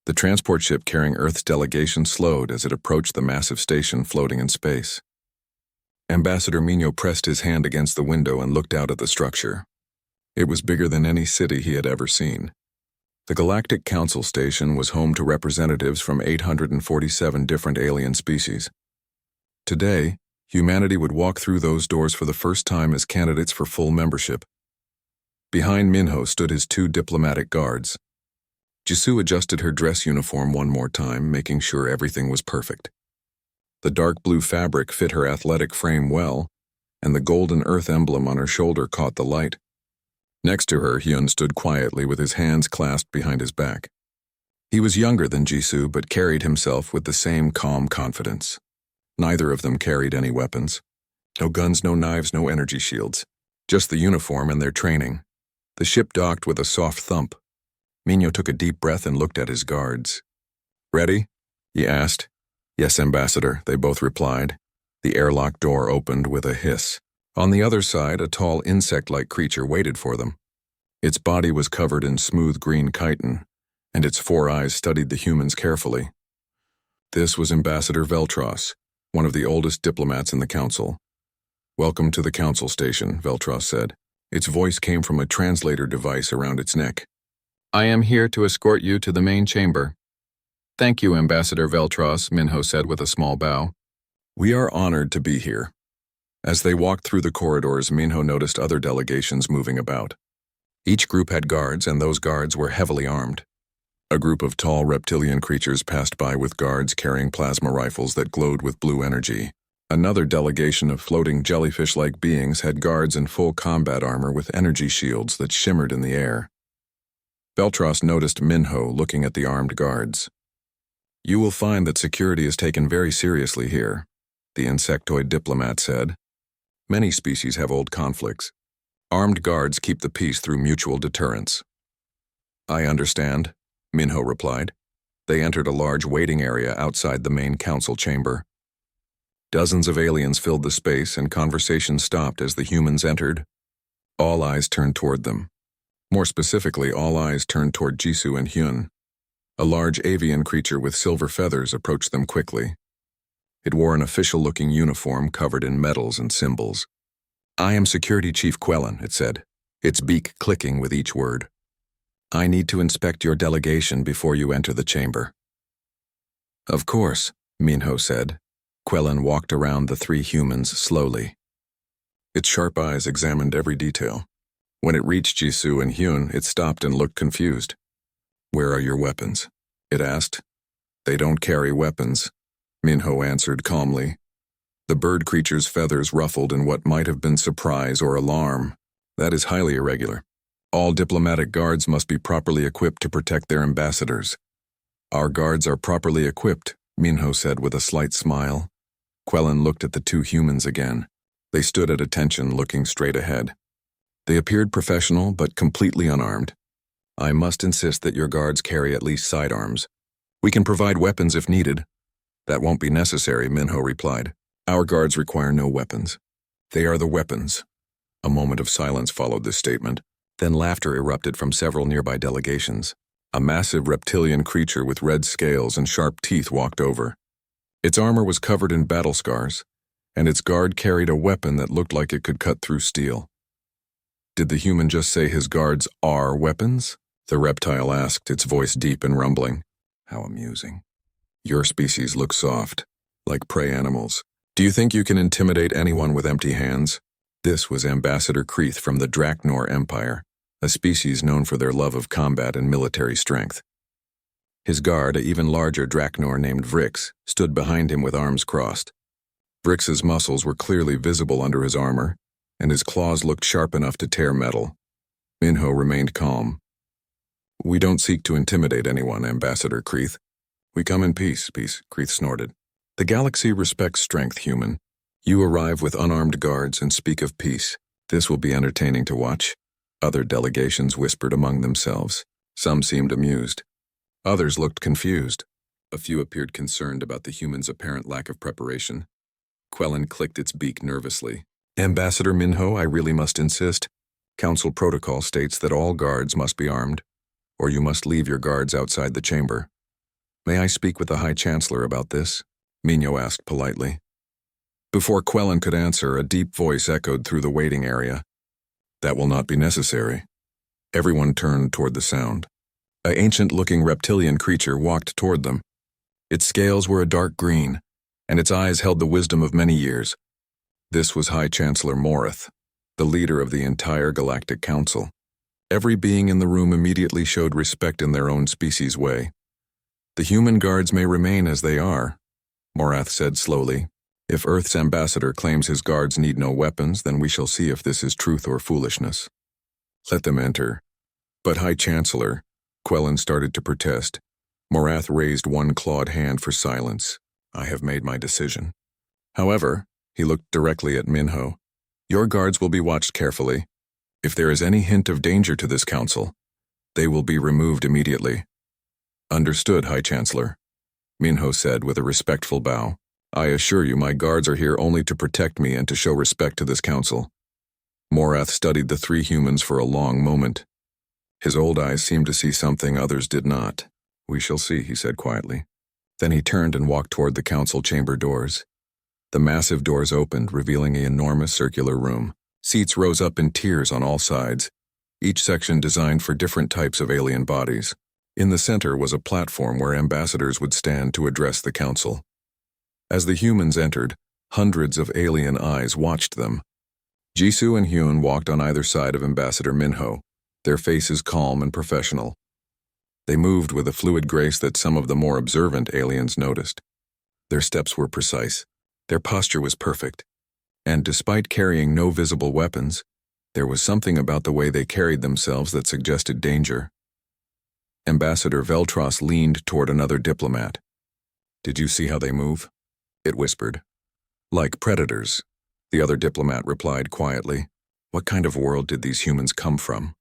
The transport ship carrying Earth's delegation slowed as it approached the massive station floating in space. Ambassador Minho pressed his hand against the window and looked out at the structure. It was bigger than any city he had ever seen. The Galactic Council Station was home to representatives from 847 different alien species. Today, humanity would walk through those doors for the first time as candidates for full membership. Behind Minho stood his 2 diplomatic guards. Jisoo adjusted her dress uniform one more time, making sure everything was perfect. The dark blue fabric fit her athletic frame well, and the golden Earth emblem on her shoulder caught the light. Next to her, Hyun stood quietly with his hands clasped behind his back. He was younger than Jisoo, but carried himself with the same calm confidence. Neither of them carried any weapons. No guns, no knives, no energy shields. Just the uniform and their training. The ship docked with a soft thump. Minho took a deep breath and looked at his guards. "Ready?" he asked. "Yes, Ambassador," they both replied. The airlock door opened with a hiss. On the other side, a tall insect-like creature waited for them. Its body was covered in smooth green chitin, and its 4 eyes studied the humans carefully. This was Ambassador Veltros, one of the oldest diplomats in the council. "Welcome to the council station," Veltros said. Its voice came from a translator device around its neck. "I am here to escort you to the main chamber." "Thank you, Ambassador Veltros," Minho said with a small bow. "We are honored to be here." As they walked through the corridors, Minho noticed other delegations moving about. Each group had guards, and those guards were heavily armed. A group of tall reptilian creatures passed by with guards carrying plasma rifles that glowed with blue energy. Another delegation of floating jellyfish-like beings had guards in full combat armor with energy shields that shimmered in the air. Veltros noticed Minho looking at the armed guards. "You will find that security is taken very seriously here," the insectoid diplomat said. "Many species have old conflicts. Armed guards keep the peace through mutual deterrence." "I understand," Minho replied. They entered a large waiting area outside the main council chamber. Dozens of aliens filled the space, and conversation stopped as the humans entered. All eyes turned toward them. More specifically, all eyes turned toward Jisoo and Hyun. A large avian creature with silver feathers approached them quickly. It wore an official-looking uniform covered in medals and symbols. "I am Security Chief Quellen," it said, its beak clicking with each word. "I need to inspect your delegation before you enter the chamber." "Of course," Minho said. Quellen walked around the 3 humans slowly. Its sharp eyes examined every detail. When it reached Jisoo and Hyun, it stopped and looked confused. "Where are your weapons?" it asked. "They don't carry weapons," Minho answered calmly. The bird creature's feathers ruffled in what might have been surprise or alarm. "That is highly irregular. All diplomatic guards must be properly equipped to protect their ambassadors." "Our guards are properly equipped," Minho said with a slight smile. Quellen looked at the 2 humans again. They stood at attention, looking straight ahead. They appeared professional, but completely unarmed. "I must insist that your guards carry at least sidearms. We can provide weapons if needed." "That won't be necessary," Minho replied. "Our guards require no weapons. They are the weapons." A moment of silence followed this statement. Then laughter erupted from several nearby delegations. A massive reptilian creature with red scales and sharp teeth walked over. Its armor was covered in battle scars, and its guard carried a weapon that looked like it could cut through steel. "Did the human just say his guards are weapons?" the reptile asked, its voice deep and rumbling. "How amusing. Your species looks soft, like prey animals. Do you think you can intimidate anyone with empty hands?" This was Ambassador Kreeth from the Draknor Empire, a species known for their love of combat and military strength. His guard, an even larger Draknor named Vrix, stood behind him with arms crossed. Vrix's muscles were clearly visible under his armor, and his claws looked sharp enough to tear metal. Minho remained calm. "We don't seek to intimidate anyone, Ambassador Kreeth. We come in peace," Kreeth snorted. "The galaxy respects strength, human. You arrive with unarmed guards and speak of peace. This will be entertaining to watch." Other delegations whispered among themselves. Some seemed amused. Others looked confused. A few appeared concerned about the humans' apparent lack of preparation. Quellen clicked its beak nervously. "Ambassador Minho, I really must insist. Council protocol states that all guards must be armed, or you must leave your guards outside the chamber." May I speak with the High Chancellor about this? Mino asked politely. Before Quellen could answer, a deep voice echoed through the waiting area. That will not be necessary. Everyone turned toward the sound. An ancient-looking reptilian creature walked toward them. Its scales were a dark green, and its eyes held the wisdom of many years. This was High Chancellor Morath, the leader of the entire Galactic Council. Every being in the room immediately showed respect in their own species' way. The human guards may remain as they are, Morath said slowly. If Earth's ambassador claims his guards need no weapons, then we shall see if this is truth or foolishness. Let them enter. But High Chancellor, Quellen started to protest. Morath raised one clawed hand for silence. I have made my decision. However, he looked directly at Minho. Your guards will be watched carefully. If there is any hint of danger to this council, they will be removed immediately. Understood, High Chancellor, Minho said with a respectful bow. I assure you my guards are here only to protect me and to show respect to this council. Morath studied the three humans for a long moment. His old eyes seemed to see something others did not. We shall see, he said quietly. Then he turned and walked toward the council chamber doors. The massive doors opened, revealing an enormous circular room. Seats rose up in tiers on all sides, each section designed for different types of alien bodies. In the center was a platform where ambassadors would stand to address the council. As the humans entered, hundreds of alien eyes watched them. Jisoo and Hyun walked on either side of Ambassador Minho, their faces calm and professional. They moved with a fluid grace that some of the more observant aliens noticed. Their steps were precise. Their posture was perfect. And despite carrying no visible weapons, there was something about the way they carried themselves that suggested danger. Ambassador Veltros leaned toward another diplomat. Did you see how they move? It whispered. Like predators, the other diplomat replied quietly. What kind of world did these humans come from?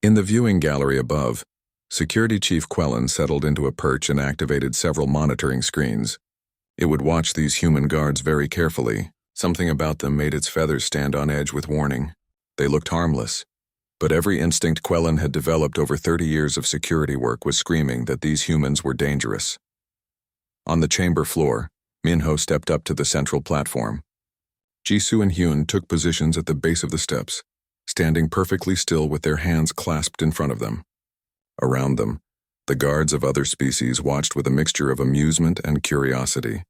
In the viewing gallery above, Security Chief Quellen settled into a perch and activated several monitoring screens. It would watch these human guards very carefully. Something about them made its feathers stand on edge with warning. They looked harmless, but every instinct Quellen had developed over 30 years of security work was screaming that these humans were dangerous. On the chamber floor, Minho stepped up to the central platform. Jisoo and Hyun took positions at the base of the steps, standing perfectly still with their hands clasped in front of them. Around them, the guards of other species watched with a mixture of amusement and curiosity.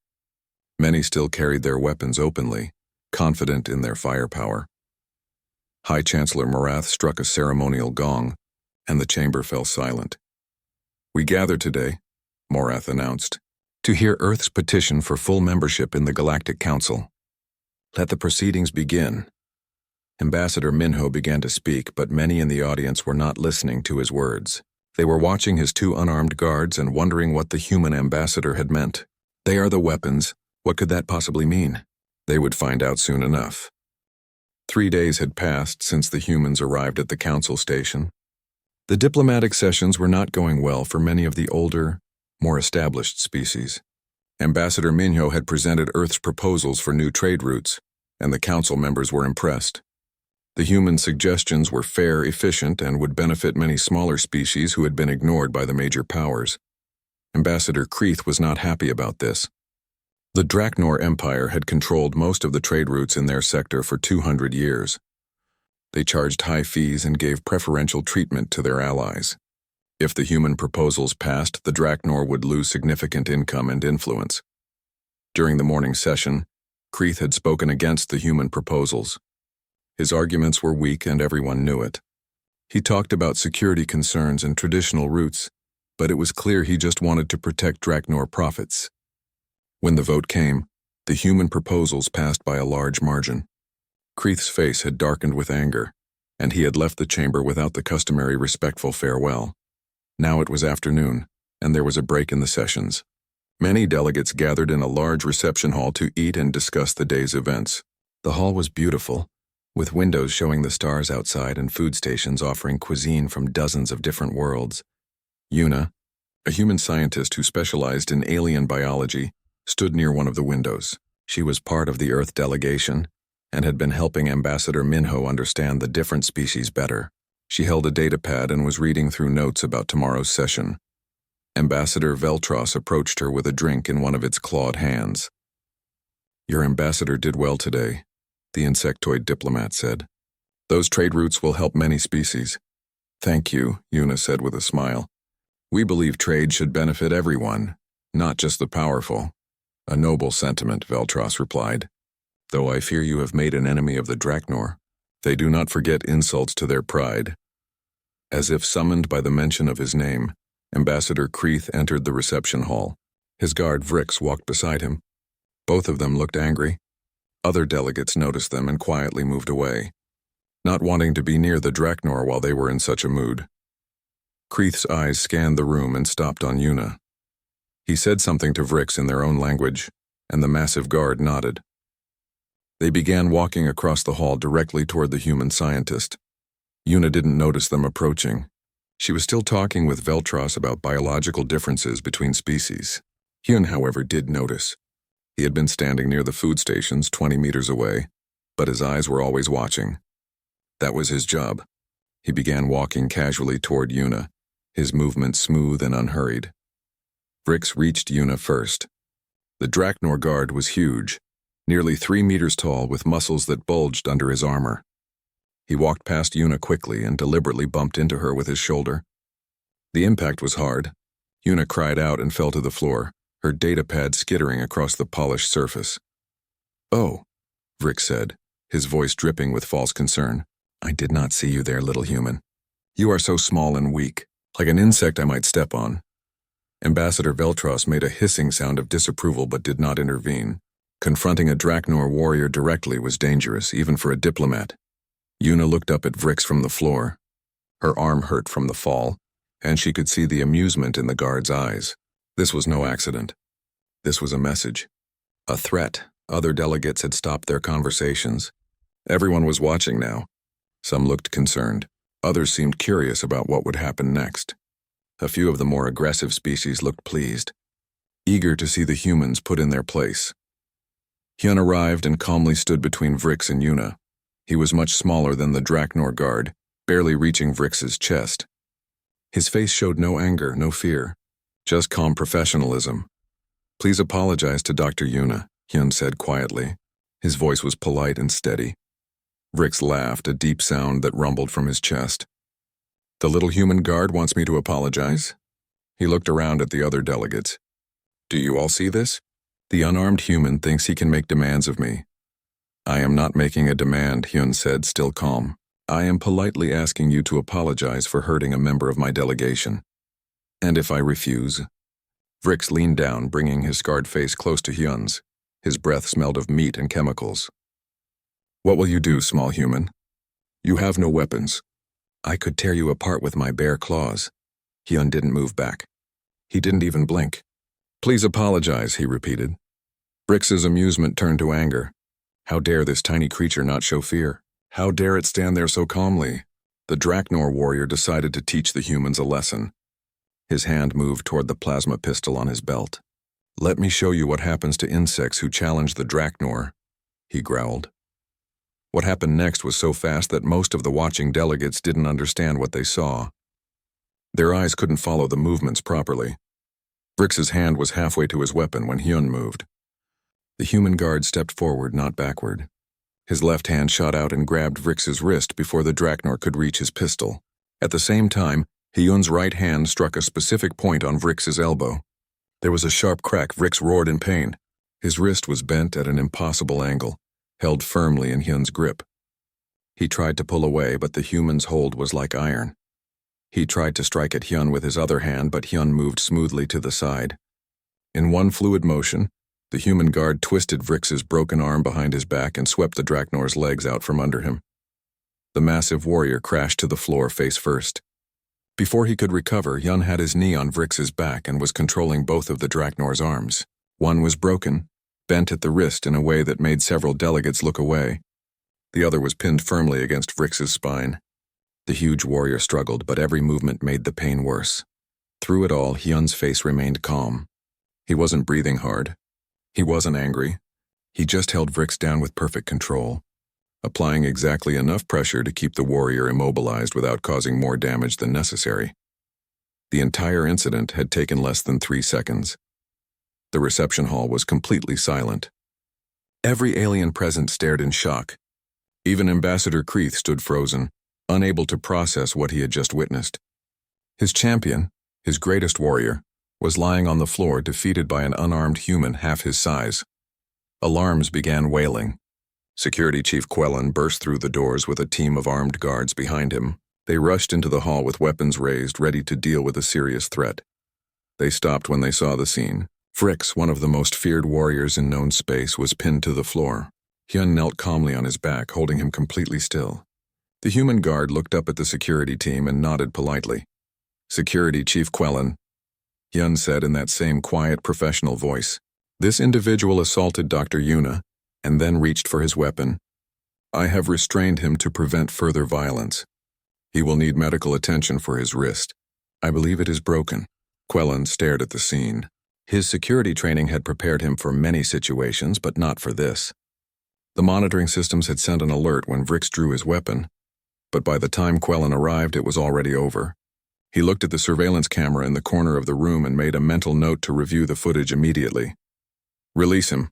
Many still carried their weapons openly, confident in their firepower. High Chancellor Morath struck a ceremonial gong, and the chamber fell silent. We gather today, Morath announced, to hear Earth's petition for full membership in the Galactic Council. Let the proceedings begin. Ambassador Minho began to speak, but many in the audience were not listening to his words. They were watching his two unarmed guards and wondering what the human ambassador had meant. They are the weapons. What could that possibly mean? They would find out soon enough. 3 days had passed since the humans arrived at the council station. The diplomatic sessions were not going well for many of the older, more established species. Ambassador Minho had presented Earth's proposals for new trade routes, and the council members were impressed. The human suggestions were fair, efficient, and would benefit many smaller species who had been ignored by the major powers. Ambassador Kreeth was not happy about this. The Draknor Empire had controlled most of the trade routes in their sector for 200 years. They charged high fees and gave preferential treatment to their allies. If the human proposals passed, the Draknor would lose significant income and influence. During the morning session, Kreeth had spoken against the human proposals. His arguments were weak and everyone knew it. He talked about security concerns and traditional routes, but it was clear he just wanted to protect Draknor profits. When the vote came, the human proposals passed by a large margin. Kreeth's face had darkened with anger, and he had left the chamber without the customary respectful farewell. Now it was afternoon, and there was a break in the sessions. Many delegates gathered in a large reception hall to eat and discuss the day's events. The hall was beautiful, with windows showing the stars outside and food stations offering cuisine from dozens of different worlds. Yuna, a human scientist who specialized in alien biology, stood near one of the windows. She was part of the Earth delegation and had been helping Ambassador Minho understand the different species better. She held a datapad and was reading through notes about tomorrow's session. Ambassador Veltros approached her with a drink in one of its clawed hands. "Your ambassador did well today," the insectoid diplomat said. "Those trade routes will help many species." "Thank you," Yuna said with a smile. "We believe trade should benefit everyone, not just the powerful." "A noble sentiment," Veltros replied. "Though I fear you have made an enemy of the Draknor. They do not forget insults to their pride." As if summoned by the mention of his name, Ambassador Kreeth entered the reception hall. His guard Vrix walked beside him. Both of them looked angry. Other delegates noticed them and quietly moved away, not wanting to be near the Draknor while they were in such a mood. Kreeth's eyes scanned the room and stopped on Yuna. He said something to Vrix in their own language, and the massive guard nodded. They began walking across the hall directly toward the human scientist. Yuna didn't notice them approaching. She was still talking with Veltros about biological differences between species. Hyun, however, did notice. He had been standing near the food stations 20 meters away, but his eyes were always watching. That was his job. He began walking casually toward Yuna, his movements smooth and unhurried. Vrix reached Yuna first. The Draknor guard was huge, nearly 3 meters tall with muscles that bulged under his armor. He walked past Yuna quickly and deliberately bumped into her with his shoulder. The impact was hard. Yuna cried out and fell to the floor, her datapad skittering across the polished surface. "Oh," Vrix said, his voice dripping with false concern. "I did not see you there, little human. You are so small and weak, like an insect I might step on." Ambassador Veltros made a hissing sound of disapproval but did not intervene. Confronting a Draknor warrior directly was dangerous, even for a diplomat. Yuna looked up at Vrix from the floor. Her arm hurt from the fall, and she could see the amusement in the guard's eyes. This was no accident. This was a message. A threat. Other delegates had stopped their conversations. Everyone was watching now. Some looked concerned. Others seemed curious about what would happen next. A few of the more aggressive species looked pleased, eager to see the humans put in their place. Hyun arrived and calmly stood between Vrix and Yuna. He was much smaller than the Draknor guard, barely reaching Vrix's chest. His face showed no anger, no fear, just calm professionalism. "Please apologize to Dr. Yuna," Hyun said quietly. His voice was polite and steady. Vrix laughed, a deep sound that rumbled from his chest. "The little human guard wants me to apologize?" He looked around at the other delegates. "Do you all see this? The unarmed human thinks he can make demands of me." "I am not making a demand," Hyun said, still calm. "I am politely asking you to apologize for hurting a member of my delegation." "And if I refuse?" Vrix leaned down, bringing his scarred face close to Hyun's. His breath smelled of meat and chemicals. "What will you do, small human? You have no weapons." "I could tear you apart with my bare claws." Hyun didn't move back. He didn't even blink. "Please apologize," he repeated. Vrix's amusement turned to anger. How dare this tiny creature not show fear? How dare it stand there so calmly? The Draknor warrior decided to teach the humans a lesson. His hand moved toward the plasma pistol on his belt. "Let me show you what happens to insects who challenge the Draknor," he growled. What happened next was so fast that most of the watching delegates didn't understand what they saw. Their eyes couldn't follow the movements properly. Vrix's hand was halfway to his weapon when Hyun moved. The human guard stepped forward, not backward. His left hand shot out and grabbed Vrix's wrist before the Draknor could reach his pistol. At the same time, Hyun's right hand struck a specific point on Vrix's elbow. There was a sharp crack. Vrix roared in pain. His wrist was bent at an impossible angle, held firmly in Hyun's grip. He tried to pull away, but the human's hold was like iron. He tried to strike at Hyun with his other hand, but Hyun moved smoothly to the side. In one fluid motion, the human guard twisted Vrix's broken arm behind his back and swept the Draknor's legs out from under him. The massive warrior crashed to the floor face first. Before he could recover, Hyun had his knee on Vrix's back and was controlling both of the Draknor's arms. One was broken, bent at the wrist in a way that made several delegates look away. The other was pinned firmly against Vrix's spine. The huge warrior struggled, but every movement made the pain worse. Through it all, Hyun's face remained calm. He wasn't breathing hard. He wasn't angry. He just held Vrix down with perfect control, applying exactly enough pressure to keep the warrior immobilized without causing more damage than necessary. The entire incident had taken less than 3 seconds. The reception hall was completely silent. Every alien present stared in shock. Even Ambassador Kreeth stood frozen, unable to process what he had just witnessed. His champion, his greatest warrior, was lying on the floor defeated by an unarmed human half his size. Alarms began wailing. Security Chief Quellen burst through the doors with a team of armed guards behind him. They rushed into the hall with weapons raised, ready to deal with a serious threat. They stopped when they saw the scene. Frix, one of the most feared warriors in known space, was pinned to the floor. Hyun knelt calmly on his back, holding him completely still. The human guard looked up at the security team and nodded politely. "Security Chief Quellen," Hyun said in that same quiet, professional voice. "This individual assaulted Dr. Yuna and then reached for his weapon. I have restrained him to prevent further violence. He will need medical attention for his wrist. I believe it is broken." Quellen stared at the scene. His security training had prepared him for many situations, but not for this. The monitoring systems had sent an alert when Vrix drew his weapon, but by the time Quellen arrived, it was already over. He looked at the surveillance camera in the corner of the room and made a mental note to review the footage immediately. "Release him,"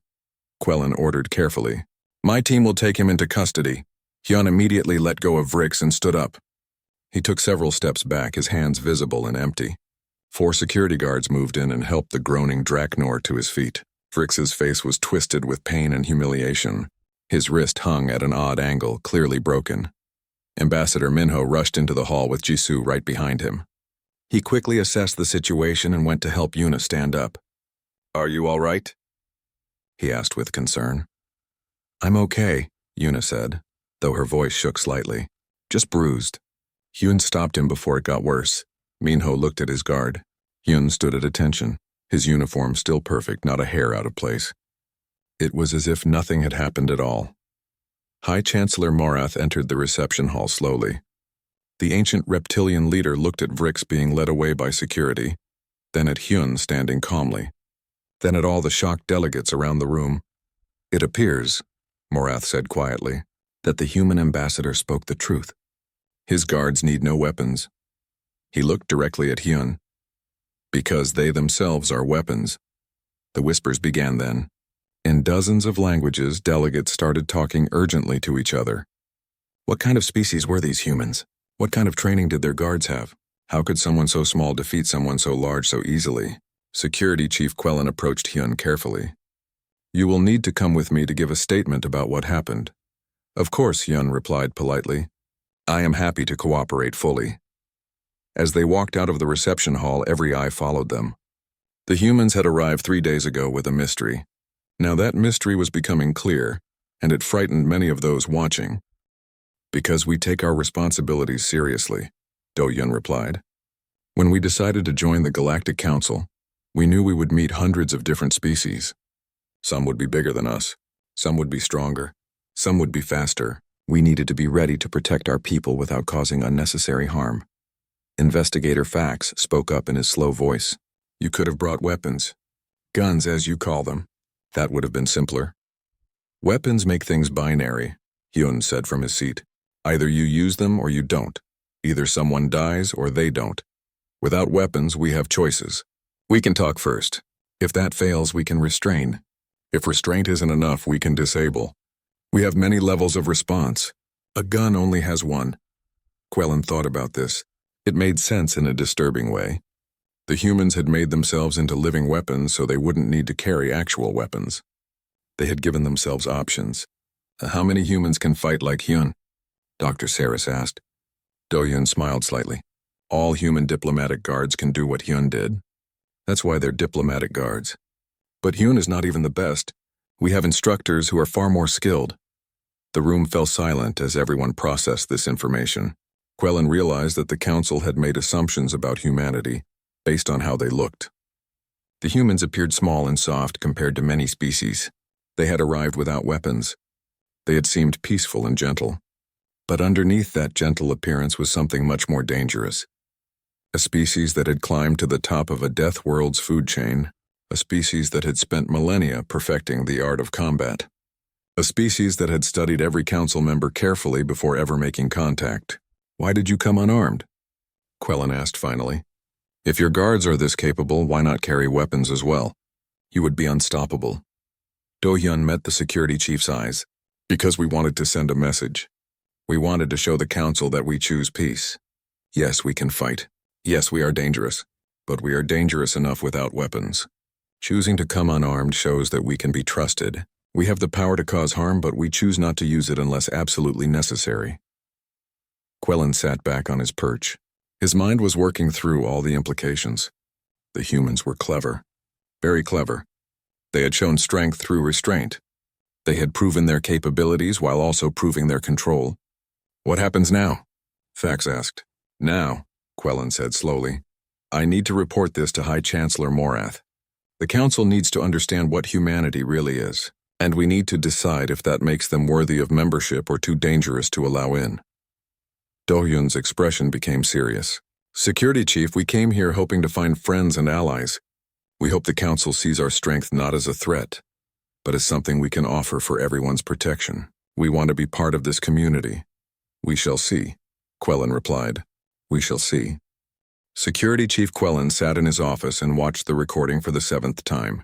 Quellen ordered carefully. "My team will take him into custody." Hyun immediately let go of Vrix and stood up. He took several steps back, his hands visible and empty. 4 security guards moved in and helped the groaning Draknor to his feet. Vrix's face was twisted with pain and humiliation. His wrist hung at an odd angle, clearly broken. Ambassador Minho rushed into the hall with Jisoo right behind him. He quickly assessed the situation and went to help Yuna stand up. "Are you all right?" he asked with concern. "I'm okay," Yuna said, though her voice shook slightly. "Just bruised." Hyun stopped him before it got worse. Minho looked at his guard. Hyun stood at attention, his uniform still perfect, not a hair out of place. It was as if nothing had happened at all. High Chancellor Morath entered the reception hall slowly. The ancient reptilian leader looked at Vrix being led away by security, then at Hyun standing calmly, then at all the shocked delegates around the room. "It appears," Morath said quietly, "that the human ambassador spoke the truth. His guards need no weapons." He looked directly at Hyun. "Because they themselves are weapons." The whispers began then. In dozens of languages, delegates started talking urgently to each other. What kind of species were these humans? What kind of training did their guards have? How could someone so small defeat someone so large so easily? Security Chief Quellen approached Hyun carefully. "You will need to come with me to give a statement about what happened." "Of course," Hyun replied politely. "I am happy to cooperate fully." As they walked out of the reception hall, every eye followed them. The humans had arrived 3 days ago with a mystery. Now that mystery was becoming clear, and it frightened many of those watching. "Because we take our responsibilities seriously," Do-Yun replied. "When we decided to join the Galactic Council, we knew we would meet hundreds of different species. Some would be bigger than us, some would be stronger, some would be faster. We needed to be ready to protect our people without causing unnecessary harm." Investigator Fax spoke up in his slow voice. "You could have brought weapons. Guns, as you call them. That would have been simpler." "Weapons make things binary," Hyun said from his seat. "Either you use them or you don't. Either someone dies or they don't. Without weapons, we have choices. We can talk first. If that fails, we can restrain. If restraint isn't enough, we can disable. We have many levels of response. A gun only has one." Quellen thought about this. It made sense in a disturbing way. The humans had made themselves into living weapons so they wouldn't need to carry actual weapons. They had given themselves options. "How many humans can fight like Hyun?" Dr. Saris asked. Do-Yun smiled slightly. "All human diplomatic guards can do what Hyun did. That's why they're diplomatic guards. But Hyun is not even the best. We have instructors who are far more skilled." The room fell silent as everyone processed this information. Quellen realized that the council had made assumptions about humanity based on how they looked. The humans appeared small and soft compared to many species. They had arrived without weapons. They had seemed peaceful and gentle. But underneath that gentle appearance was something much more dangerous. A species that had climbed to the top of a death world's food chain. A species that had spent millennia perfecting the art of combat. A species that had studied every council member carefully before ever making contact. "Why did you come unarmed?" Quellen asked finally. If your guards are this capable, why not carry weapons as well? You would be unstoppable. Do-hyun met the security chief's eyes. Because we wanted to send a message. We wanted to show the council that we choose peace. Yes, we can fight. Yes, we are dangerous. But we are dangerous enough without weapons. Choosing to come unarmed shows that we can be trusted. We have the power to cause harm, but we choose not to use it unless absolutely necessary. Quellen sat back on his perch. His mind was working through all the implications. The humans were clever. Very clever. They had shown strength through restraint. They had proven their capabilities while also proving their control. What happens now? Fax asked. Now, Quellen said slowly, I need to report this to High Chancellor Morath. The Council needs to understand what humanity really is, and we need to decide if that makes them worthy of membership or too dangerous to allow in. Do-hyun's expression became serious. Security Chief, we came here hoping to find friends and allies. We hope the Council sees our strength not as a threat, but as something we can offer for everyone's protection. We want to be part of this community. We shall see, Quellen replied. We shall see. Security Chief Quellen sat in his office and watched the recording for the 7th time.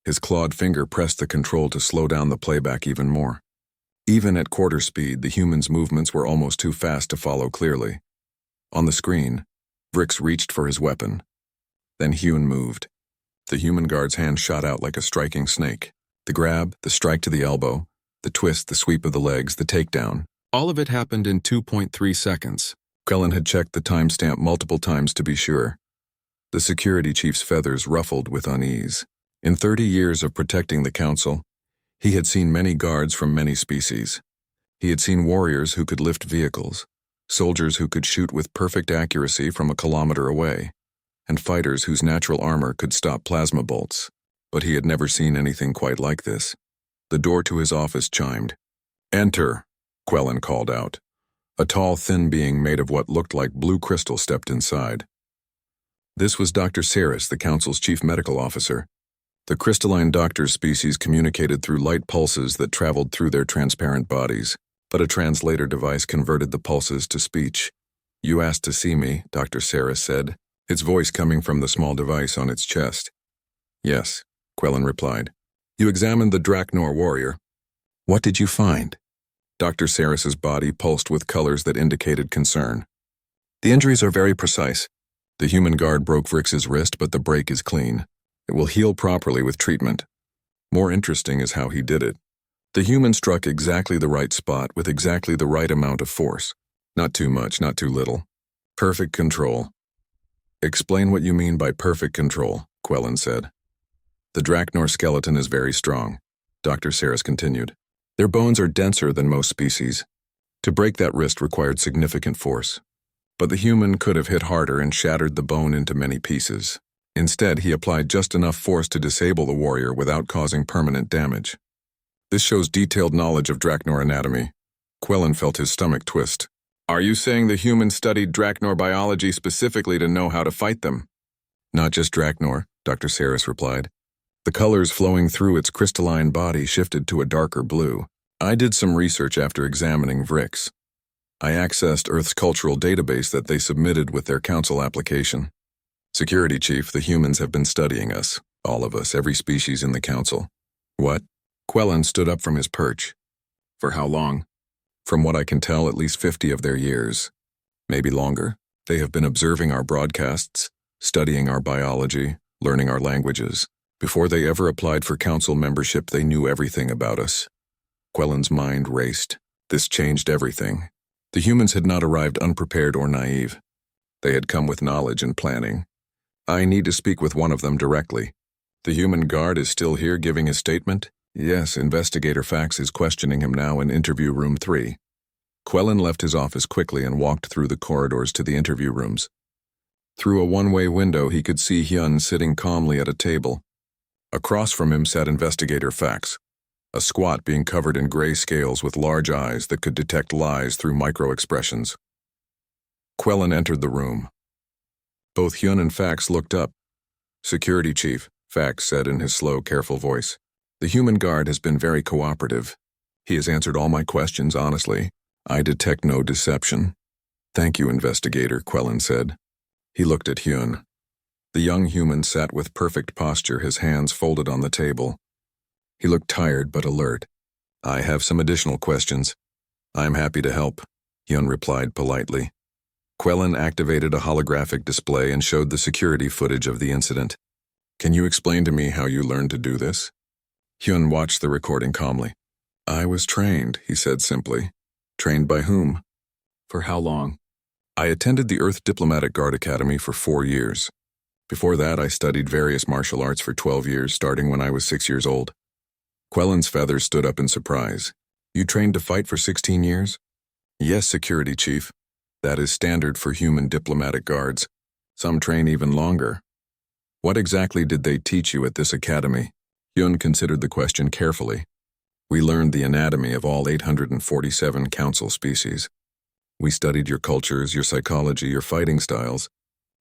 His clawed finger pressed the control to slow down the playback even more. Even at quarter speed, the human's movements were almost too fast to follow clearly. On the screen, Vrix reached for his weapon. Then Hyun moved. The human guard's hand shot out like a striking snake. The grab, the strike to the elbow, the twist, the sweep of the legs, the takedown. All of it happened in 2.3 seconds. Quellen had checked the timestamp multiple times to be sure. The security chief's feathers ruffled with unease. In 30 years of protecting the council, he had seen many guards from many species. He had seen warriors who could lift vehicles, soldiers who could shoot with perfect accuracy from a kilometer away, and fighters whose natural armor could stop plasma bolts. But he had never seen anything quite like this. The door to his office chimed. Enter, Quellen called out. A tall, thin being made of what looked like blue crystal stepped inside. This was Dr. Saris, the council's chief medical officer. The crystalline doctor's species communicated through light pulses that traveled through their transparent bodies, but a translator device converted the pulses to speech. You asked to see me, Dr. Saris said, its voice coming from the small device on its chest. Yes, Quellen replied. You examined the Draknor warrior. What did you find? Dr. Saris's body pulsed with colors that indicated concern. The injuries are very precise. The human guard broke Vrix's wrist, but the break is clean. It will heal properly with treatment. More interesting is how he did it. The human struck exactly the right spot with exactly the right amount of force. Not too much, not too little. Perfect control. Explain what you mean by perfect control, Quellen said. The Draknor skeleton is very strong, Dr. Saris continued. Their bones are denser than most species. To break that wrist required significant force. But the human could have hit harder and shattered the bone into many pieces. Instead, he applied just enough force to disable the warrior without causing permanent damage. This shows detailed knowledge of Draknor anatomy. Quellen felt his stomach twist. Are you saying the human studied Draknor biology specifically to know how to fight them? Not just Draknor, Dr. Saris replied. The colors flowing through its crystalline body shifted to a darker blue. I did some research after examining Vrix. I accessed Earth's cultural database that they submitted with their council application. Security Chief, the humans have been studying us. All of us, every species in the council. What? Quellen stood up from his perch. For how long? From what I can tell, at least 50 of their years. Maybe longer. They have been observing our broadcasts, studying our biology, learning our languages. Before they ever applied for council membership, they knew everything about us. Quellen's mind raced. This changed everything. The humans had not arrived unprepared or naive. They had come with knowledge and planning. I need to speak with one of them directly. The human guard is still here giving his statement? Yes, Investigator Fax is questioning him now in interview room 3. Quellen left his office quickly and walked through the corridors to the interview rooms. Through a one-way window, he could see Hyun sitting calmly at a table. Across from him sat Investigator Fax, a squat being covered in gray scales with large eyes that could detect lies through micro-expressions. Quellen entered the room. Both Hyun and Fax looked up. Security Chief, Fax said in his slow, careful voice. The human guard has been very cooperative. He has answered all my questions honestly. I detect no deception. Thank you, Investigator, Quellen said. He looked at Hyun. The young human sat with perfect posture, his hands folded on the table. He looked tired but alert. "I have some additional questions." "I'm happy to help," Hyun replied politely. Quellen activated a holographic display and showed the security footage of the incident. "Can you explain to me how you learned to do this?" Hyun watched the recording calmly. "I was trained," he said simply. "Trained by whom? For how long?" "I attended the Earth Diplomatic Guard Academy for 4 years. Before that, I studied various martial arts for 12 years, starting when I was 6 years old." Quellen's feathers stood up in surprise. "You trained to fight for 16 years? "Yes, Security Chief. That is standard for human diplomatic guards. Some train even longer." "What exactly did they teach you at this academy?" Hyun considered the question carefully. "We learned the anatomy of all 847 council species. We studied your cultures, your psychology, your fighting styles.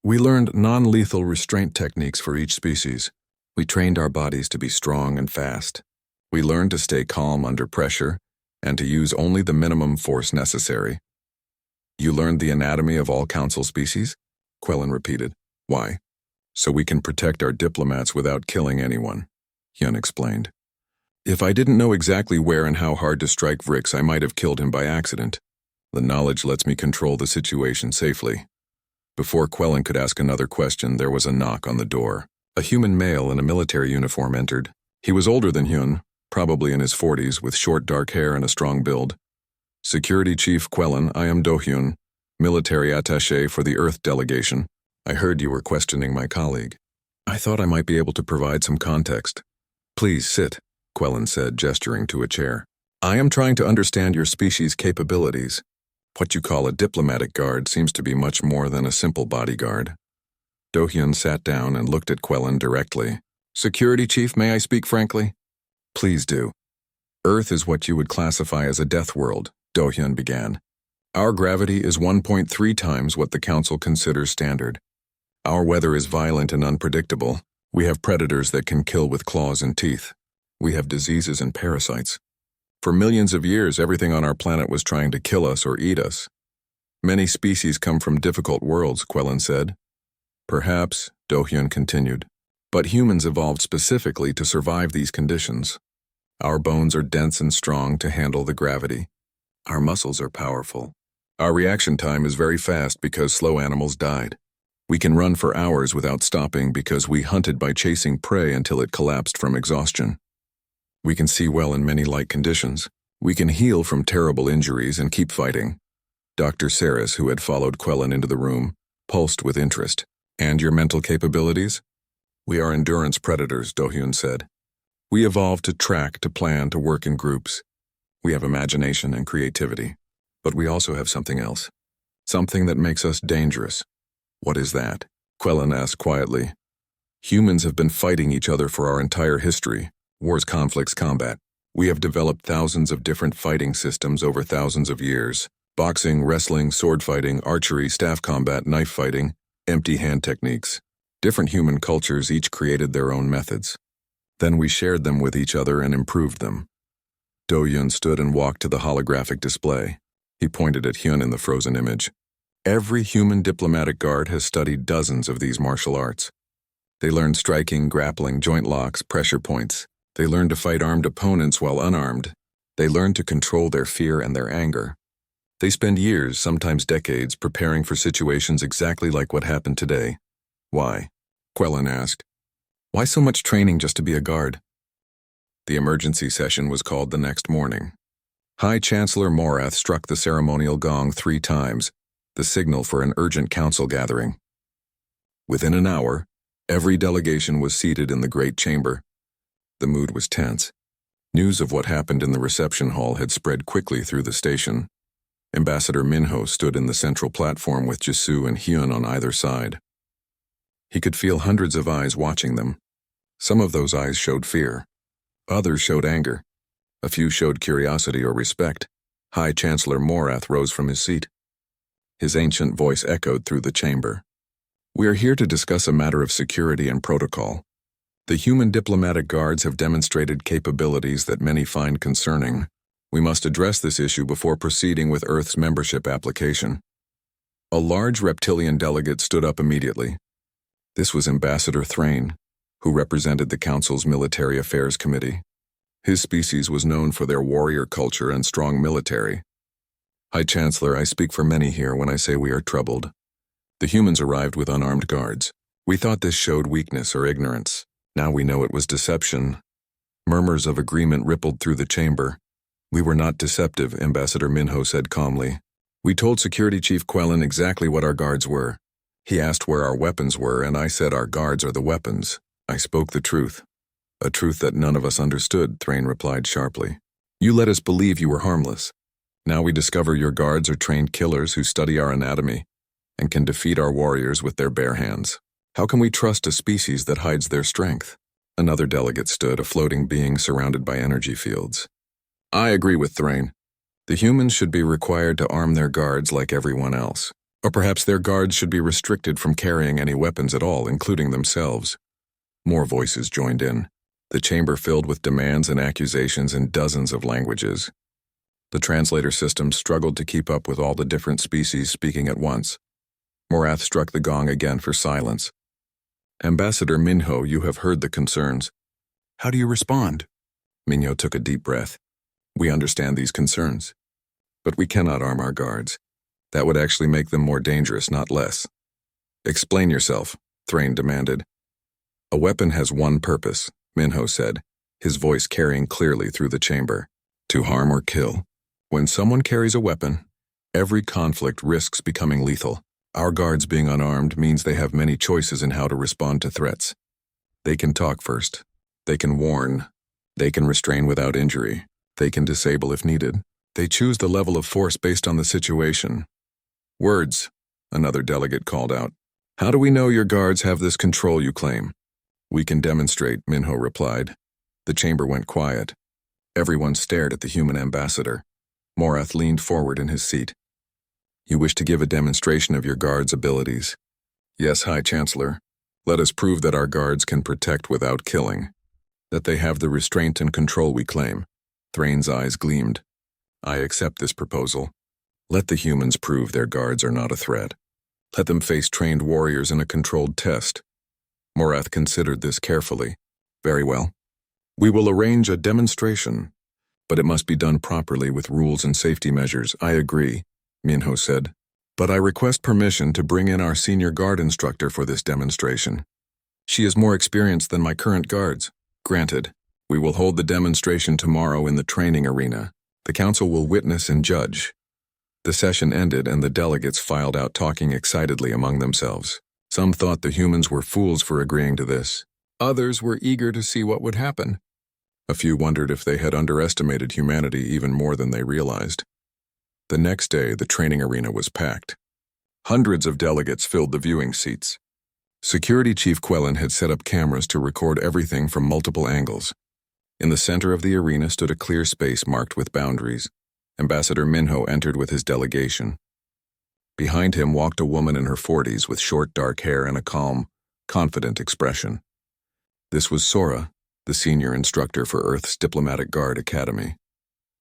We learned non-lethal restraint techniques for each species. We trained our bodies to be strong and fast. We learned to stay calm under pressure and to use only the minimum force necessary." "You learned the anatomy of all council species?" Quellen repeated. "Why?" "So we can protect our diplomats without killing anyone," Hyun explained. "If I didn't know exactly where and how hard to strike Vrix, I might have killed him by accident. The knowledge lets me control the situation safely." Before Quellen could ask another question, there was a knock on the door. A human male in a military uniform entered. He was older than Hyun, probably in his 40s, with short dark hair and a strong build. "Security Chief Quellen, I am Do-hyun, military attaché for the Earth delegation. I heard you were questioning my colleague. I thought I might be able to provide some context." "Please sit," Quellen said, gesturing to a chair. "I am trying to understand your species' capabilities. What you call a diplomatic guard seems to be much more than a simple bodyguard." Do-hyun sat down and looked at Quellen directly. "Security Chief, may I speak frankly?" "Please do." "Earth is what you would classify as a death world," Do-hyun began. "Our gravity is 1.3 times what the Council considers standard. Our weather is violent and unpredictable. We have predators that can kill with claws and teeth. We have diseases and parasites. For millions of years, everything on our planet was trying to kill us or eat us. Many species come from difficult worlds," Quellen said. "Perhaps," Do-hyun continued, "but humans evolved specifically to survive these conditions. Our bones are dense and strong to handle the gravity. Our muscles are powerful. Our reaction time is very fast because slow animals died. We can run for hours without stopping because we hunted by chasing prey until it collapsed from exhaustion. We can see well in many light conditions. We can heal from terrible injuries and keep fighting." Dr. Saris, who had followed Quellen into the room, pulsed with interest. "And your mental capabilities?" "We are endurance predators," Do-hyun said. "We evolved to track, to plan, to work in groups. We have imagination and creativity. But we also have something else. Something that makes us dangerous." "What is that?" Quellen asked quietly. "Humans have been fighting each other for our entire history. Wars, conflicts, combat. We have developed thousands of different fighting systems over thousands of years. Boxing, wrestling, sword fighting, archery, staff combat, knife fighting, empty hand techniques. Different human cultures each created their own methods. Then we shared them with each other and improved them." Do-hyun stood and walked to the holographic display. He pointed at Hyun in the frozen image. "Every human diplomatic guard has studied dozens of these martial arts. They learned striking, grappling, joint locks, pressure points. They learned to fight armed opponents while unarmed. They learned to control their fear and their anger. They spend years, sometimes decades, preparing for situations exactly like what happened today." "Why?" Quellen asked. "Why so much training just to be a guard?" The emergency session was called the next morning. High Chancellor Morath struck the ceremonial gong 3 times, the signal for an urgent council gathering. Within an hour, every delegation was seated in the great chamber. The mood was tense. News of what happened in the reception hall had spread quickly through the station. Ambassador Minho stood in the central platform with Jisoo and Hyun on either side. He could feel hundreds of eyes watching them. Some of those eyes showed fear. Others showed anger. A few showed curiosity or respect. High Chancellor Morath rose from his seat. His ancient voice echoed through the chamber. "We are here to discuss a matter of security and protocol. The human diplomatic guards have demonstrated capabilities that many find concerning. We must address this issue before proceeding with Earth's membership application." A large reptilian delegate stood up immediately. This was Ambassador Thrain, who represented the Council's Military Affairs Committee. His species was known for their warrior culture and strong military. High Chancellor, I speak for many here when I say we are troubled. The humans arrived with unarmed guards. We thought this showed weakness or ignorance. Now we know it was deception. Murmurs of agreement rippled through the chamber. We were not deceptive, Ambassador Minho said calmly. We told Security Chief Quellen exactly what our guards were. He asked where our weapons were, and I said our guards are the weapons. I spoke the truth. A truth that none of us understood, Thrain replied sharply. You let us believe you were harmless. Now we discover your guards are trained killers who study our anatomy and can defeat our warriors with their bare hands. How can we trust a species that hides their strength? Another delegate stood, a floating being surrounded by energy fields. I agree with Thrain. The humans should be required to arm their guards like everyone else. Or perhaps their guards should be restricted from carrying any weapons at all, including themselves. More voices joined in. The chamber filled with demands and accusations in dozens of languages. The translator system struggled to keep up with all the different species speaking at once. Morath struck the gong again for silence. Ambassador Minho, you have heard the concerns. How do you respond? Minho took a deep breath. We understand these concerns. But we cannot arm our guards. That would actually make them more dangerous, not less. Explain yourself, Thrain demanded. A weapon has one purpose, Minho said, his voice carrying clearly through the chamber. To harm or kill. When someone carries a weapon, every conflict risks becoming lethal. Our guards being unarmed means they have many choices in how to respond to threats. They can talk first. They can warn. They can restrain without injury. They can disable if needed. They choose the level of force based on the situation. Words, another delegate called out. How do we know your guards have this control you claim? We can demonstrate, Minho replied. The chamber went quiet. Everyone stared at the human ambassador. Morath leaned forward in his seat. You wish to give a demonstration of your guards' abilities. Yes, High Chancellor. Let us prove that our guards can protect without killing. That they have the restraint and control we claim. Thrain's eyes gleamed. I accept this proposal. Let the humans prove their guards are not a threat. Let them face trained warriors in a controlled test. Morath considered this carefully. Very well. We will arrange a demonstration, but it must be done properly with rules and safety measures. I agree, Minho said. But I request permission to bring in our senior guard instructor for this demonstration. She is more experienced than my current guards. Granted. We will hold the demonstration tomorrow in the training arena. The council will witness and judge. The session ended and the delegates filed out talking excitedly among themselves. Some thought the humans were fools for agreeing to this. Others were eager to see what would happen. A few wondered if they had underestimated humanity even more than they realized. The next day, the training arena was packed. Hundreds of delegates filled the viewing seats. Security Chief Quellen had set up cameras to record everything from multiple angles. In the center of the arena stood a clear space marked with boundaries. Ambassador Minho entered with his delegation. Behind him walked a woman in her 40s with short dark hair and a calm, confident expression. This was Sora, the senior instructor for Earth's Diplomatic Guard Academy.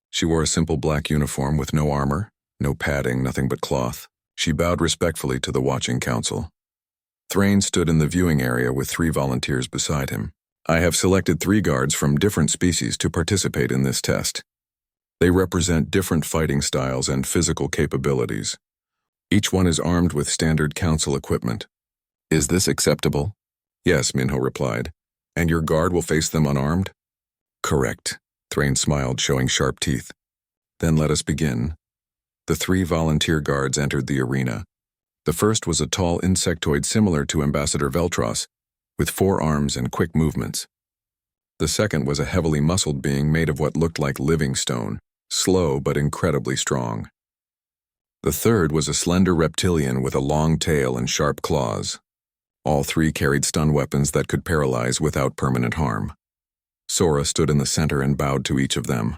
She wore a simple black uniform with no armor, no padding, nothing but cloth. She bowed respectfully to the watching council. Thrain stood in the viewing area with 3 volunteers beside him. I have selected 3 guards from different species to participate in this test. They represent different fighting styles and physical capabilities. Each one is armed with standard council equipment. Is this acceptable? Yes, Minho replied. And your guard will face them unarmed? Correct. Thrain smiled, showing sharp teeth. Then let us begin. The 3 volunteer guards entered the arena. The first was a tall insectoid similar to Ambassador Veltros, with 4 arms and quick movements. The second was a heavily muscled being made of what looked like living stone, slow but incredibly strong. The third was a slender reptilian with a long tail and sharp claws. All 3 carried stun weapons that could paralyze without permanent harm. Sora stood in the center and bowed to each of them.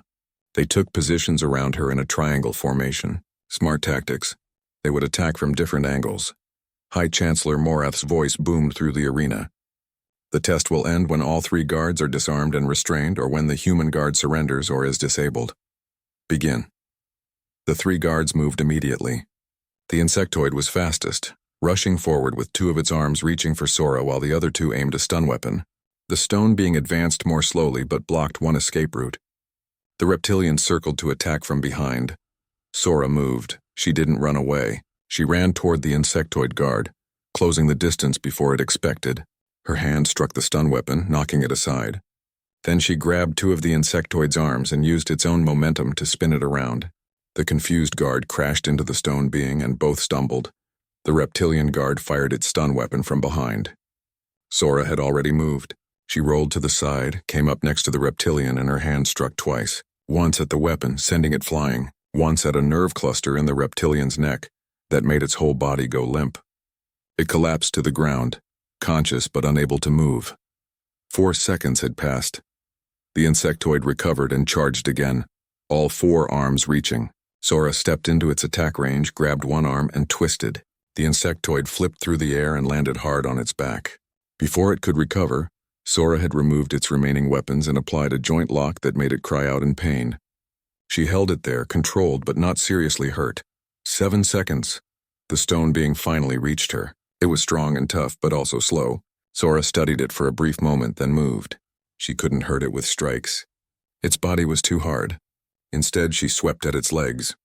They took positions around her in a triangle formation. Smart tactics. They would attack from different angles. High Chancellor Morath's voice boomed through the arena. The test will end when all 3 guards are disarmed and restrained, or when the human guard surrenders or is disabled. Begin. The 3 guards moved immediately. The insectoid was fastest, rushing forward with two of its arms reaching for Sora while the other two aimed a stun weapon. The stone being advanced more slowly but blocked one escape route. The reptilian circled to attack from behind. Sora moved. She didn't run away. She ran toward the insectoid guard, closing the distance before it expected. Her hand struck the stun weapon, knocking it aside. Then she grabbed two of the insectoid's arms and used its own momentum to spin it around. The confused guard crashed into the stone being and both stumbled. The reptilian guard fired its stun weapon from behind. Sora had already moved. She rolled to the side, came up next to the reptilian, and her hand struck twice. Once at the weapon, sending it flying. Once at a nerve cluster in the reptilian's neck that made its whole body go limp. It collapsed to the ground, conscious but unable to move. 4 seconds had passed. The insectoid recovered and charged again, all 4 arms reaching. Sora stepped into its attack range, grabbed one arm, and twisted. The insectoid flipped through the air and landed hard on its back. Before it could recover, Sora had removed its remaining weapons and applied a joint lock that made it cry out in pain. She held it there, controlled but not seriously hurt. 7 seconds. The stone being finally reached her. It was strong and tough, but also slow. Sora studied it for a brief moment, then moved. She couldn't hurt it with strikes. Its body was too hard. Instead, she swept at its legs.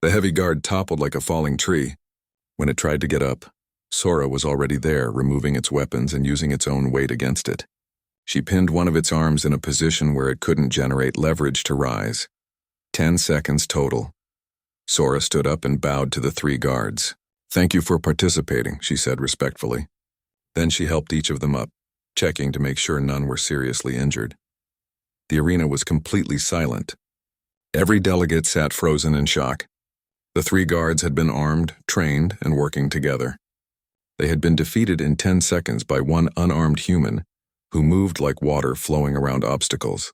The heavy guard toppled like a falling tree. When it tried to get up, Sora was already there, removing its weapons and using its own weight against it. She pinned one of its arms in a position where it couldn't generate leverage to rise. 10 seconds total. Sora stood up and bowed to the 3 guards. "Thank you for participating," she said respectfully. Then she helped each of them up, checking to make sure none were seriously injured. The arena was completely silent. Every delegate sat frozen in shock. The 3 guards had been armed, trained, and working together. They had been defeated in 10 seconds by one unarmed human who moved like water flowing around obstacles.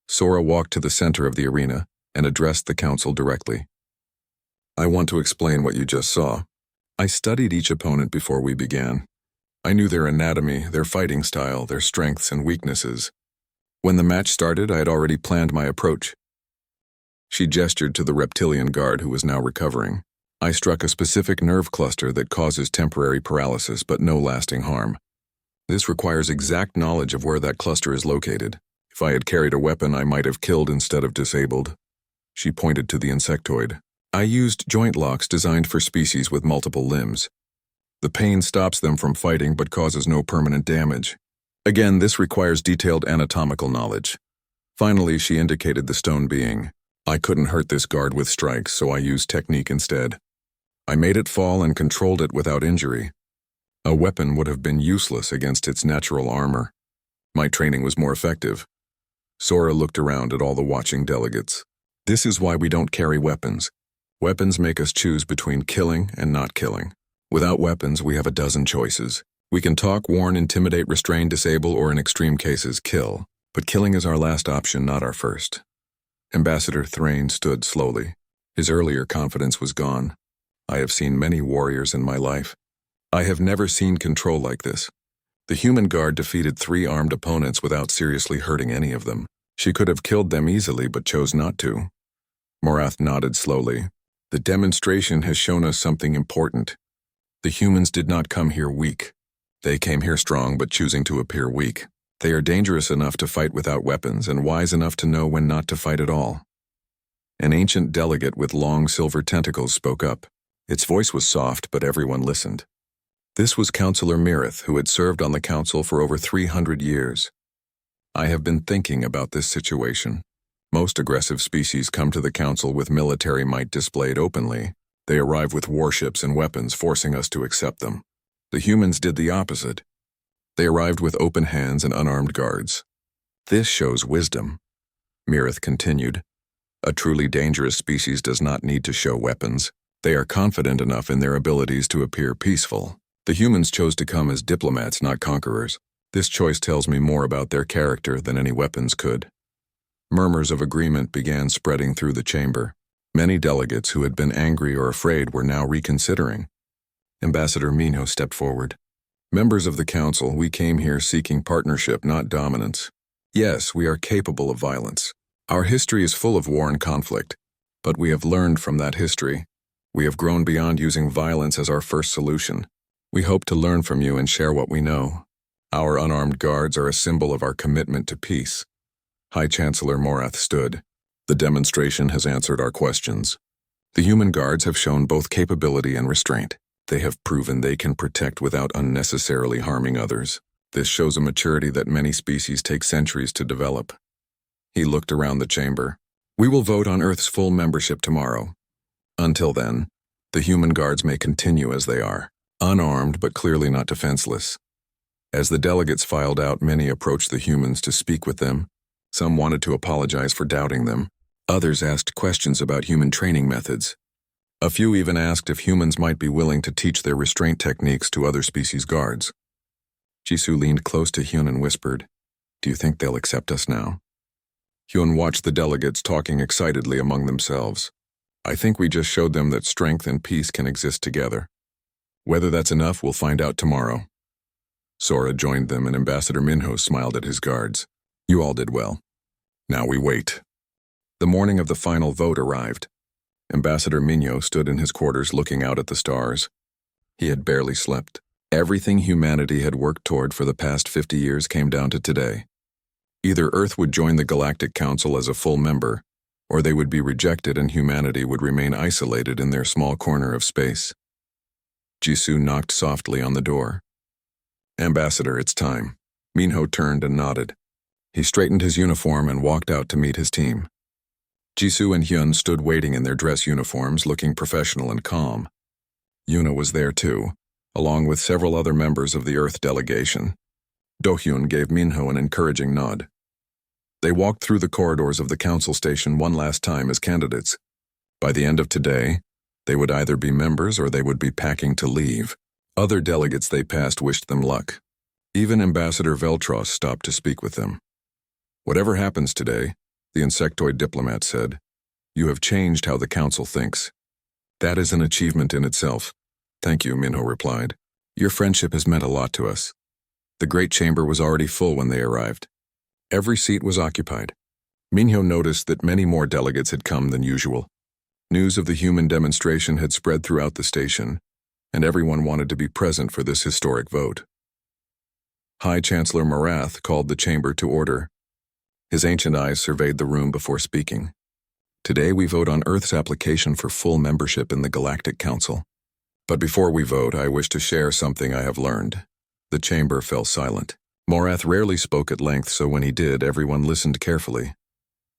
Sora walked to the center of the arena and addressed the council directly. "I want to explain what you just saw. I studied each opponent before we began. I knew their anatomy, their fighting style, their strengths and weaknesses. When the match started, I had already planned my approach." She gestured to the reptilian guard who was now recovering. "I struck a specific nerve cluster that causes temporary paralysis but no lasting harm. This requires exact knowledge of where that cluster is located. If I had carried a weapon, I might have killed instead of disabled." She pointed to the insectoid. "I used joint locks designed for species with multiple limbs. The pain stops them from fighting but causes no permanent damage. Again, this requires detailed anatomical knowledge." Finally, she indicated the stone being. "I couldn't hurt this guard with strikes, so I used technique instead. I made it fall and controlled it without injury. A weapon would have been useless against its natural armor. My training was more effective." Sora looked around at all the watching delegates. "This is why we don't carry weapons. Weapons make us choose between killing and not killing. Without weapons, we have a dozen choices. We can talk, warn, intimidate, restrain, disable, or in extreme cases, kill. But killing is our last option, not our first." Ambassador Thrain stood slowly. His earlier confidence was gone. "I have seen many warriors in my life. I have never seen control like this. The human guard defeated 3 armed opponents without seriously hurting any of them. She could have killed them easily but chose not to." Morath nodded slowly. "The demonstration has shown us something important. The humans did not come here weak. They came here strong but choosing to appear weak. They are dangerous enough to fight without weapons and wise enough to know when not to fight at all." An ancient delegate with long silver tentacles spoke up. Its voice was soft, but everyone listened. This was Councillor Mirith, who had served on the council for over 300 years. "I have been thinking about this situation. Most aggressive species come to the council with military might displayed openly. They arrive with warships and weapons, forcing us to accept them. The humans did the opposite. They arrived with open hands and unarmed guards. This shows wisdom." Mirith continued. "A truly dangerous species does not need to show weapons. They are confident enough in their abilities to appear peaceful. The humans chose to come as diplomats, not conquerors. This choice tells me more about their character than any weapons could." Murmurs of agreement began spreading through the chamber. Many delegates who had been angry or afraid were now reconsidering. Ambassador Mino stepped forward. "Members of the council, we came here seeking partnership, not dominance. Yes, we are capable of violence. Our history is full of war and conflict, but we have learned from that history. We have grown beyond using violence as our first solution. We hope to learn from you and share what we know. Our unarmed guards are a symbol of our commitment to peace. High Chancellor Morath stood. The demonstration has answered our questions. The human guards have shown both capability and restraint. They have proven they can protect without unnecessarily harming others. This shows a maturity that many species take centuries to develop. He looked around the chamber. We will vote on Earth's full membership tomorrow. Until then, the human guards may continue as they are, unarmed but clearly not defenseless. As the delegates filed out, many approached the humans to speak with them. Some wanted to apologize for doubting them. Others asked questions about human training methods. A few even asked if humans might be willing to teach their restraint techniques to other species guards. Jisoo leaned close to Hyun and whispered, "Do you think they'll accept us now?" Hyun watched the delegates talking excitedly among themselves. "I think we just showed them that strength and peace can exist together. Whether that's enough, we'll find out tomorrow." Sora joined them and Ambassador Minho smiled at his guards. "You all did well. Now we wait." The morning of the final vote arrived. Ambassador Minho stood in his quarters looking out at the stars. He had barely slept. Everything humanity had worked toward for the past 50 years came down to today. Either Earth would join the Galactic Council as a full member, or they would be rejected and humanity would remain isolated in their small corner of space. Jisoo knocked softly on the door. "Ambassador, it's time." Minho turned and nodded. He straightened his uniform and walked out to meet his team. Jisoo and Hyun stood waiting in their dress uniforms, looking professional and calm. Yuna was there too, along with several other members of the Earth delegation. Do-hyun gave Minho an encouraging nod. They walked through the corridors of the council station one last time as candidates. By the end of today, they would either be members or they would be packing to leave. Other delegates they passed wished them luck. Even Ambassador Veltros stopped to speak with them. "Whatever happens today," the insectoid diplomat said, "you have changed how the council thinks. That is an achievement in itself." "Thank you," Minho replied. "Your friendship has meant a lot to us." The great chamber was already full when they arrived. Every seat was occupied. Minho noticed that many more delegates had come than usual. News of the human demonstration had spread throughout the station, and everyone wanted to be present for this historic vote. High Chancellor Morath called the chamber to order. His ancient eyes surveyed the room before speaking. "Today we vote on Earth's application for full membership in the Galactic Council. But before we vote, I wish to share something I have learned." The chamber fell silent. Morath rarely spoke at length, so when he did, everyone listened carefully.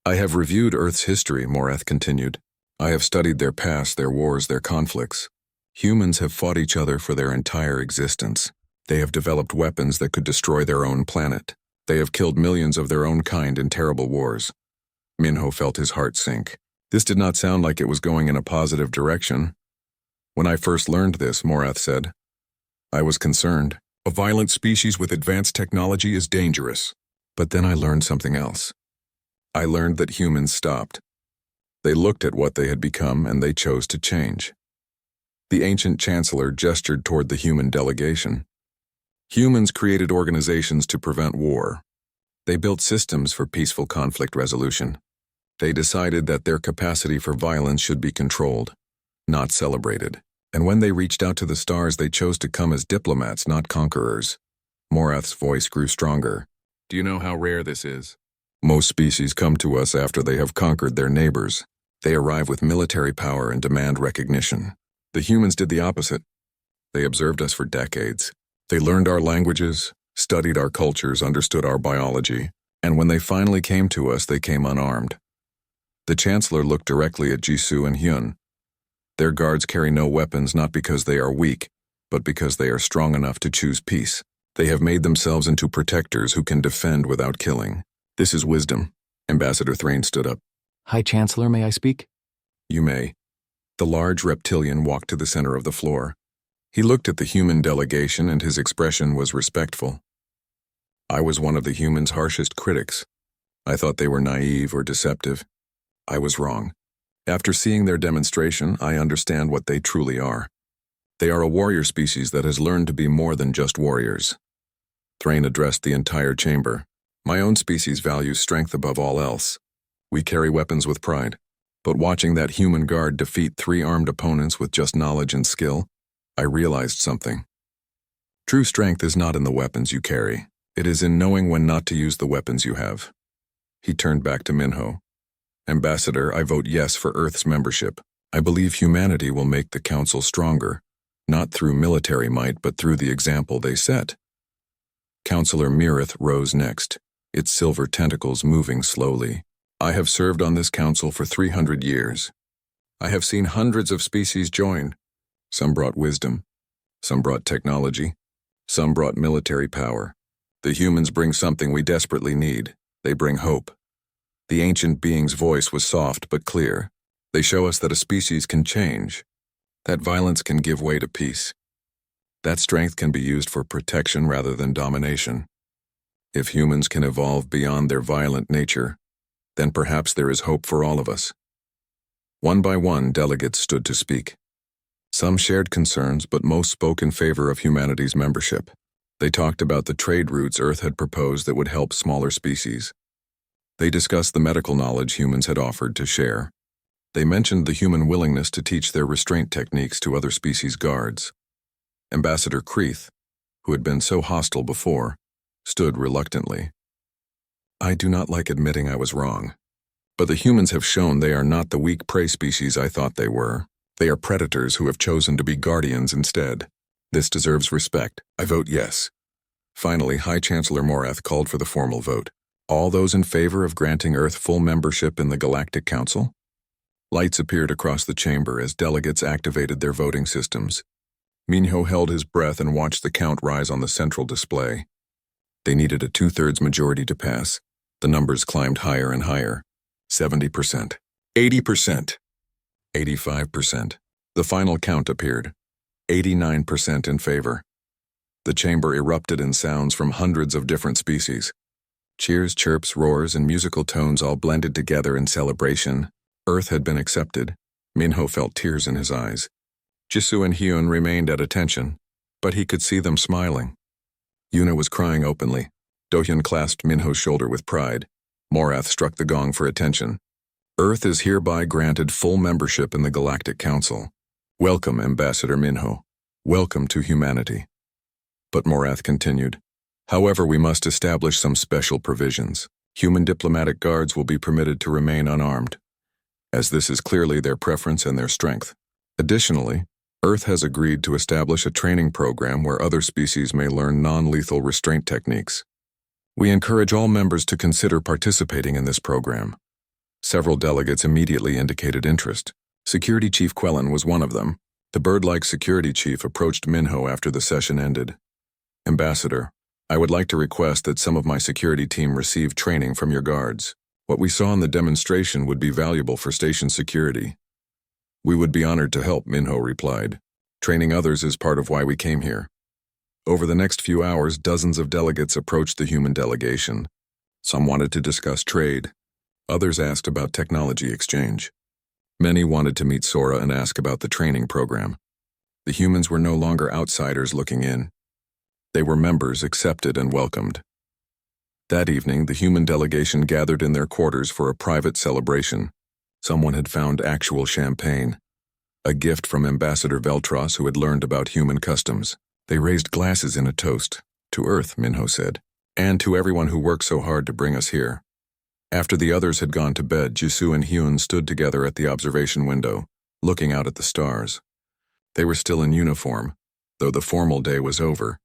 "I have reviewed Earth's history," Morath continued. "I have studied their past, their wars, their conflicts. Humans have fought each other for their entire existence. They have developed weapons that could destroy their own planet. They have killed millions of their own kind in terrible wars." Minho felt his heart sink. This did not sound like it was going in a positive direction. "When I first learned this," Morath said, "I was concerned. A violent species with advanced technology is dangerous. But then I learned something else. I learned that humans stopped. They looked at what they had become and they chose to change." The ancient chancellor gestured toward the human delegation. "Humans created organizations to prevent war. They built systems for peaceful conflict resolution. They decided that their capacity for violence should be controlled, not celebrated. And when they reached out to the stars, they chose to come as diplomats, not conquerors." Morath's voice grew stronger. "Do you know how rare this is? Most species come to us after they have conquered their neighbors. They arrive with military power and demand recognition. The humans did the opposite. They observed us for decades. They learned our languages, studied our cultures, understood our biology, and when they finally came to us, they came unarmed." The Chancellor looked directly at Jisoo and Hyun. "Their guards carry no weapons not because they are weak, but because they are strong enough to choose peace. They have made themselves into protectors who can defend without killing. This is wisdom." Ambassador Thrain stood up. "High Chancellor, may I speak?" "You may." The large reptilian walked to the center of the floor. He looked at the human delegation and his expression was respectful. "I was one of the humans' harshest critics. I thought they were naive or deceptive. I was wrong. After seeing their demonstration, I understand what they truly are. They are a warrior species that has learned to be more than just warriors." Thrain addressed the entire chamber. "My own species values strength above all else. We carry weapons with pride. But watching that human guard defeat 3 armed opponents with just knowledge and skill, I realized something. True strength is not in the weapons you carry. It is in knowing when not to use the weapons you have. He turned back to Minho. Ambassador, I vote yes for Earth's membership. I believe humanity will make the Council stronger, not through military might, but through the example they set. Councillor Mirith rose next, its silver tentacles moving slowly. I have served on this council for 300 years. I have seen hundreds of species join. Some brought wisdom, some brought technology, some brought military power. The humans bring something we desperately need. They bring hope. The ancient being's voice was soft but clear. They show us that a species can change, that violence can give way to peace, that strength can be used for protection rather than domination. If humans can evolve beyond their violent nature, then perhaps there is hope for all of us. One by one, delegates stood to speak. Some shared concerns, but most spoke in favor of humanity's membership. They talked about the trade routes Earth had proposed that would help smaller species. They discussed the medical knowledge humans had offered to share. They mentioned the human willingness to teach their restraint techniques to other species' guards. Ambassador Kreeth, who had been so hostile before, stood reluctantly. I do not like admitting I was wrong, but the humans have shown they are not the weak prey species I thought they were. They are predators who have chosen to be guardians instead. This deserves respect. I vote yes. Finally, High Chancellor Morath called for the formal vote. All those in favor of granting Earth full membership in the Galactic Council? Lights appeared across the chamber as delegates activated their voting systems. Minho held his breath and watched the count rise on the central display. They needed a 2/3 majority to pass. The numbers climbed higher and higher. 70%, 80%, 85%. The final count appeared. 89% in favor. The chamber erupted in sounds from hundreds of different species. Cheers, chirps, roars, and musical tones all blended together in celebration. Earth had been accepted. Minho felt tears in his eyes. Jisoo and Hyun remained at attention, but he could see them smiling. Yuna was crying openly. Dohyun clasped Minho's shoulder with pride. Morath struck the gong for attention. Earth is hereby granted full membership in the Galactic Council. Welcome, Ambassador Minho. Welcome to humanity. But Morath continued. However, we must establish some special provisions. Human diplomatic guards will be permitted to remain unarmed, as this is clearly their preference and their strength. Additionally, Earth has agreed to establish a training program where other species may learn non-lethal restraint techniques. We encourage all members to consider participating in this program. Several delegates immediately indicated interest. Security Chief Quellen was one of them. The bird-like security chief approached Minho after the session ended. Ambassador, I would like to request that some of my security team receive training from your guards. What we saw in the demonstration would be valuable for station security. We would be honored to help, Minho replied. Training others is part of why we came here. Over the next few hours, dozens of delegates approached the human delegation. Some wanted to discuss trade. Others asked about technology exchange. Many wanted to meet Sora and ask about the training program. The humans were no longer outsiders looking in. They were members accepted and welcomed. That evening, the human delegation gathered in their quarters for a private celebration. Someone had found actual champagne, a gift from Ambassador Veltros, who had learned about human customs. They raised glasses in a toast. To Earth, Minho said, and to everyone who worked so hard to bring us here. After the others had gone to bed, Jisoo and Hyun stood together at the observation window, looking out at the stars. They were still in uniform, though the formal day was over.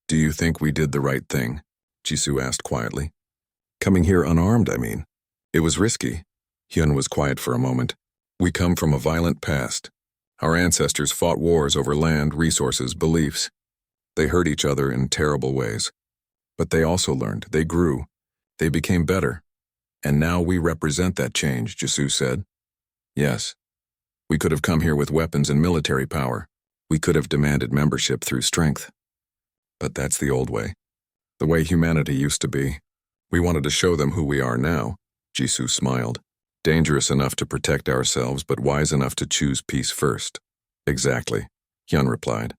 Do you think we did the right thing? Jisoo asked quietly. Coming here unarmed, I mean. It was risky. Hyun was quiet for a moment. We come from a violent past. Our ancestors fought wars over land, resources, beliefs. They hurt each other in terrible ways. But they also learned, they grew, they became better. And now we represent that change, Jisoo said. Yes. We could have come here with weapons and military power. We could have demanded membership through strength. But that's the old way. The way humanity used to be. We wanted to show them who we are now. Jisoo smiled. Dangerous enough to protect ourselves, but wise enough to choose peace first. Exactly, Hyun replied.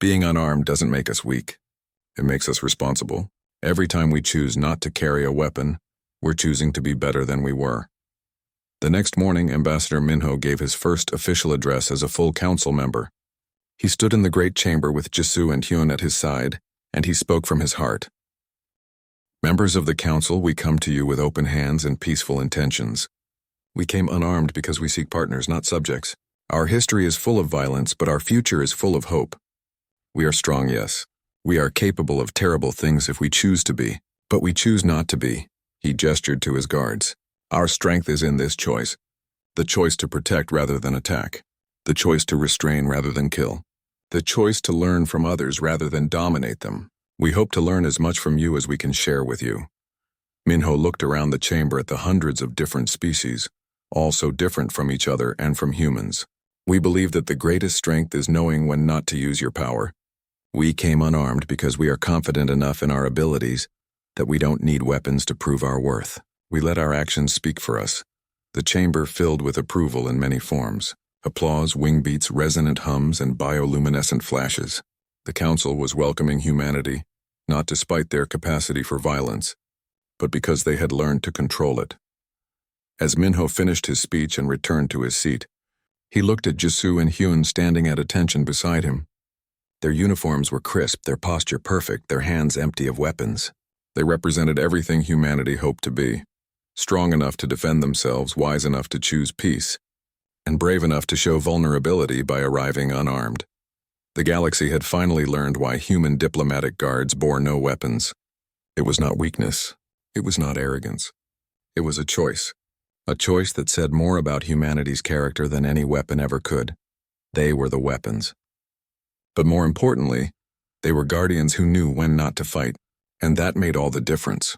Being unarmed doesn't make us weak. It makes us responsible. Every time we choose not to carry a weapon, we're choosing to be better than we were. The next morning, Ambassador Minho gave his first official address as a full council member. He stood in the great chamber with Jisoo and Hyun at his side, and he spoke from his heart. Members of the council, we come to you with open hands and peaceful intentions. We came unarmed because we seek partners, not subjects. Our history is full of violence, but our future is full of hope. We are strong, yes. We are capable of terrible things if we choose to be, but we choose not to be. He gestured to his guards. Our strength is in this choice. The choice to protect rather than attack. The choice to restrain rather than kill. The choice to learn from others rather than dominate them. We hope to learn as much from you as we can share with you. Minho looked around the chamber at the hundreds of different species, all so different from each other and from humans. We believe that the greatest strength is knowing when not to use your power. We came unarmed because we are confident enough in our abilities that we don't need weapons to prove our worth. We let our actions speak for us. The chamber filled with approval in many forms. Applause, wing beats, resonant hums, and bioluminescent flashes. The council was welcoming humanity, not despite their capacity for violence, but because they had learned to control it. As Minho finished his speech and returned to his seat, he looked at Jisoo and Hyun standing at attention beside him. Their uniforms were crisp, their posture perfect, their hands empty of weapons. They represented everything humanity hoped to be. Strong enough to defend themselves, wise enough to choose peace, and brave enough to show vulnerability by arriving unarmed. The galaxy had finally learned why human diplomatic guards bore no weapons. It was not weakness. It was not arrogance. It was a choice that said more about humanity's character than any weapon ever could. They were the weapons. But more importantly, they were guardians who knew when not to fight, and that made all the difference.